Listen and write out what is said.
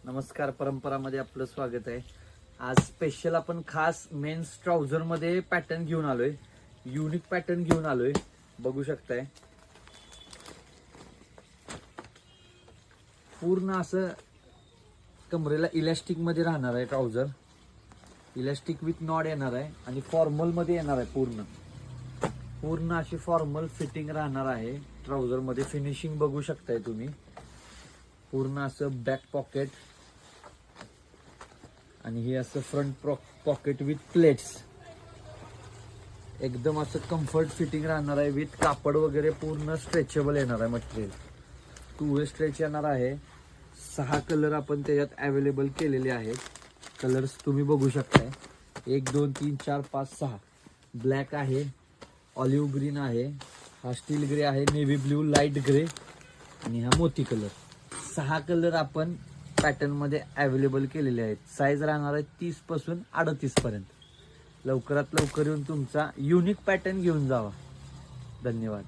नमस्कार. परंपरामध्ये आपलं स्वागत आहे. आज स्पेशल आपण खास मेन्स ट्राउझर मध्ये पॅटर्न घेऊन आलोय. युनिक पॅटर्न घेऊन आलोय. बघू शकताय पूर्ण असं कमरेला इलास्टिक मध्ये राहणार आहे. ट्राउझर इलास्टिक विथ नॉड येणार आहे आणि फॉर्मल मध्ये येणार आहे. पूर्ण अशी फॉर्मल फिटिंग राहणार आहे. ट्राउझर मध्ये फिनिशिंग बघू शकताय तुम्ही. पूर्ण असं बॅक पॉकेट आणि हे असं फ्रंट पॉकेट विथ प्लेट्स. एकदम असं कम्फर्ट फिटिंग राहणार आहे. विथ कापड वगैरे पूर्ण स्ट्रेचेबल येणार आहे. मटेरियल 2 वे स्ट्रेच येणार आहे. 6 कलर आपण त्याच्यात अवेलेबल केलेले आहेत. कलर्स तुम्ही बघू शकताय. 1 2 3 4 5 6. ब्लॅक आहे, ऑलिव्ह ग्रीन आहे, हा स्टील ग्रे आहे, नेव्ही ब्ल्यू, लाईट ग्रे आणि हा मोती कलर. 6 कलर आपण पॅटर्न मध्ये अवेलेबल केलेले आहेत. साईज राहणार आहे 30 पासून 38 पर्यंत. लवकरात लवकर येऊन तुमचा युनिक पॅटर्न घेऊन जावा. धन्यवाद.